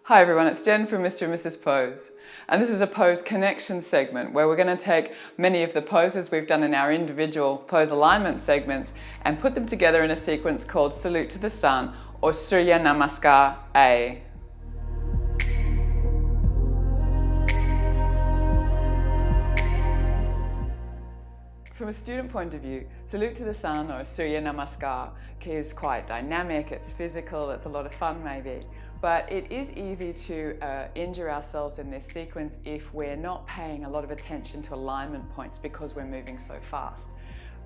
Hi everyone, it's Jen from Mr. and Mrs. Pose, and this is a pose connection segment where we're going to take many of the poses we've done in our individual pose alignment segments and put them together in a sequence called Salute to the Sun or Surya Namaskar A. From a student point of view, Salute to the Sun or Surya Namaskar is quite dynamic, it's physical, it's a lot of fun maybe. But it is easy to injure ourselves in this sequence if we're not paying a lot of attention to alignment points because we're moving so fast.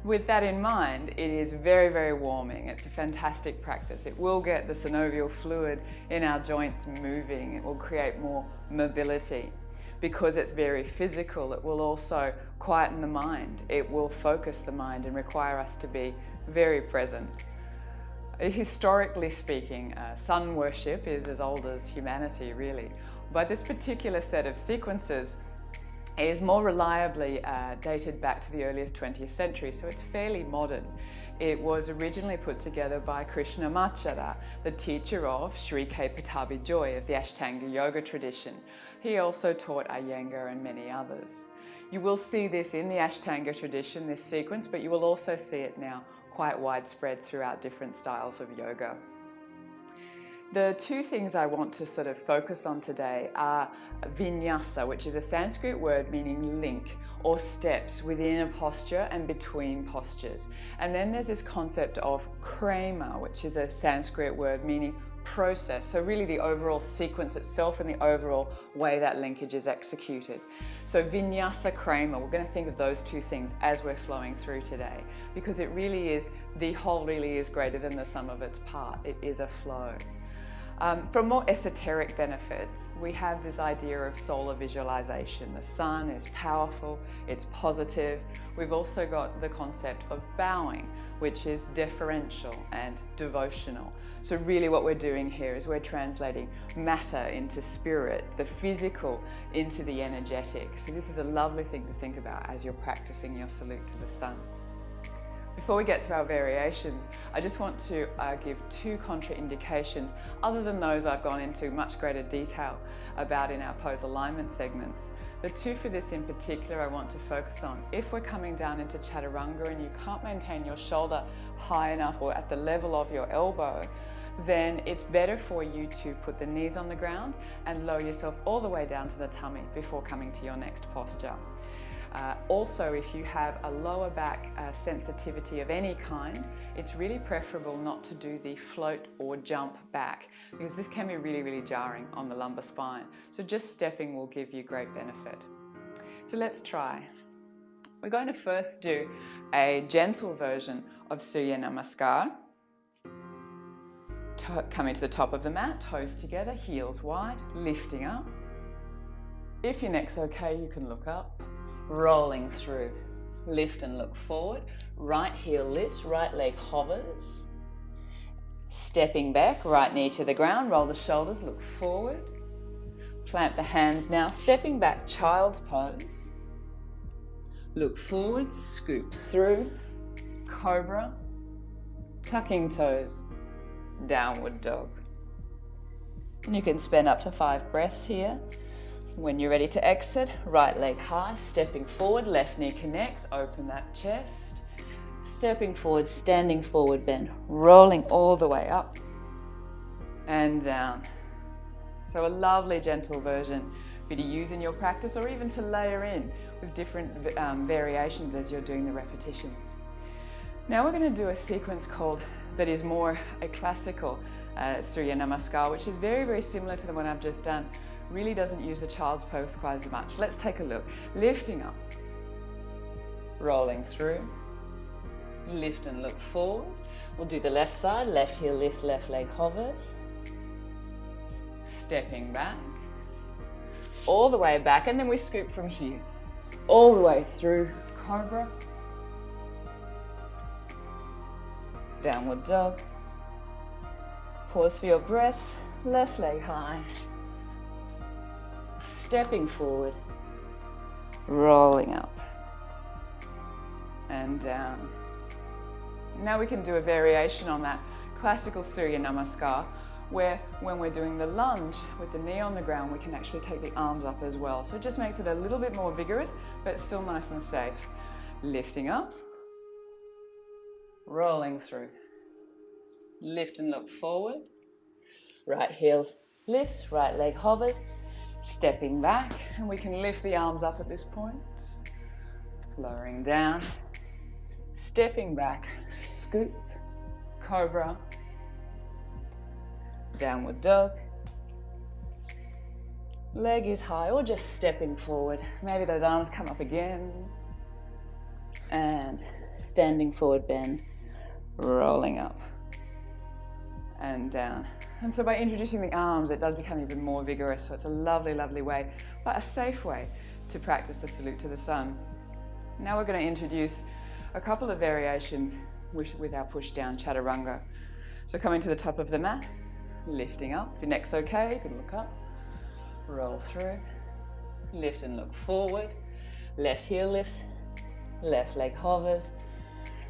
With that in mind, it is very, very warming. It's a fantastic practice. It will get the synovial fluid in our joints moving. It will create more mobility. Because it's very physical, it will also quieten the mind. It will focus the mind and require us to be very present. Historically speaking, sun worship is as old as humanity, really. But this particular set of sequences is more reliably dated back to the early 20th century, so it's fairly modern. It was originally put together by Krishnamacharya, the teacher of Sri K. Pattabhi Joy of the Ashtanga Yoga tradition. He also taught Iyengar and many others. You will see this in the Ashtanga tradition, this sequence, but you will also see it now quite widespread throughout different styles of yoga. The two things I want to sort of focus on today are vinyasa, which is a Sanskrit word meaning link or steps within a posture and between postures. And then there's this concept of krema, which is a Sanskrit word meaning process. So really the overall sequence itself and the overall way that linkage is executed. So vinyasa, krema, we're going to think of those two things as we're flowing through today, because it really is, the whole really is greater than the sum of its part. It is a flow. For more esoteric benefits, we have this idea of solar visualization. The sun is powerful, it's positive. We've also got the concept of bowing, which is deferential and devotional. So really what we're doing here is we're translating matter into spirit, the physical into the energetic. So this is a lovely thing to think about as you're practicing your salute to the sun. Before we get to our variations, I just want to give two contraindications, other than those I've gone into much greater detail about in our pose alignment segments. The two for this in particular I want to focus on. If we're coming down into chaturanga and you can't maintain your shoulder high enough or at the level of your elbow, then it's better for you to put the knees on the ground and lower yourself all the way down to the tummy before coming to your next posture. Also, if you have a lower back sensitivity of any kind, it's really preferable not to do the float or jump back, because this can be really, really jarring on the lumbar spine. So just stepping will give you great benefit. So let's try. We're going to first do a gentle version of Surya Namaskar. Coming to the top of the mat, toes together, heels wide, lifting up. If your neck's okay, you can look up. Rolling through, lift and look forward, right heel lifts, right leg hovers, stepping back, right knee to the ground, roll the shoulders, look forward, plant the hands now, stepping back, child's pose, look forward, scoop through, cobra, tucking toes, downward dog. And you can spend up to 5 breaths here. When you're ready to exit, right leg high, stepping forward, left knee connects, open that chest, stepping forward, standing forward bend, rolling all the way up and down. So a lovely gentle version for you to use in your practice or even to layer in with different variations as you're doing the repetitions. Now we're going to do a sequence that is more a classical Surya Namaskar, which is very, very similar to the one I've just done. Really doesn't use the child's pose quite as much. Let's take a look. Lifting up, rolling through, lift and look forward. We'll do the left side, left heel lifts, left leg hovers. Stepping back, all the way back, and then we scoop from here, all the way through, cobra, downward dog. Pause for your breath, left leg high. Stepping forward, rolling up and down. Now we can do a variation on that classical Surya Namaskar where when we're doing the lunge with the knee on the ground, we can actually take the arms up as well. So it just makes it a little bit more vigorous, but it's still nice and safe. Lifting up, rolling through. Lift and look forward. Right heel lifts, right leg hovers, stepping back, and we can lift the arms up at this point. Lowering down, stepping back, scoop, cobra, downward dog. Leg is high or just stepping forward. Maybe those arms come up again. And standing forward bend, rolling up and down. And so by introducing the arms, it does become even more vigorous. So it's a lovely, lovely way, but a safe way to practice the salute to the sun. Now we're going to introduce a couple of variations with our push down chaturanga. So coming to the top of the mat, lifting up. If your neck's okay, you can look up, roll through, lift and look forward. Left heel lifts, left leg hovers,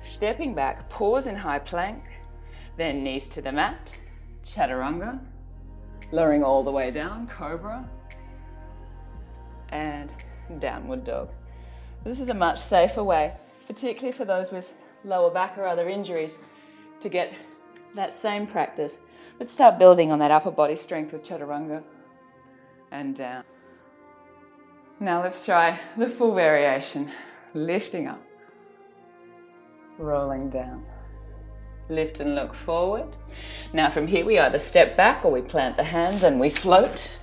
stepping back, pause in high plank, then knees to the mat, chaturanga, lowering all the way down, cobra, and downward dog. This is a much safer way, particularly for those with lower back or other injuries, to get that same practice, but start building on that upper body strength with chaturanga and down. Now let's try the full variation. Lifting up, rolling down, lift and look forward. Now from here we either step back or we plant the hands and we float.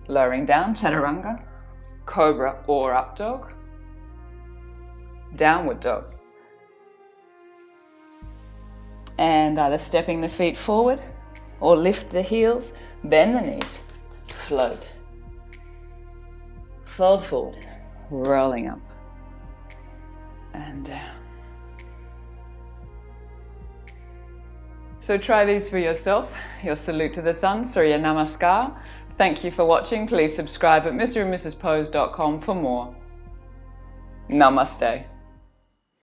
Lowering down, chaturanga, cobra or up dog, downward dog. And either stepping the feet forward or lift the heels, bend the knees, float, fold forward, rolling up and down. So try these for yourself, your salute to the sun, Surya Namaskar. Thank you for watching. Please subscribe at mrandmrspose.com for more. Namaste.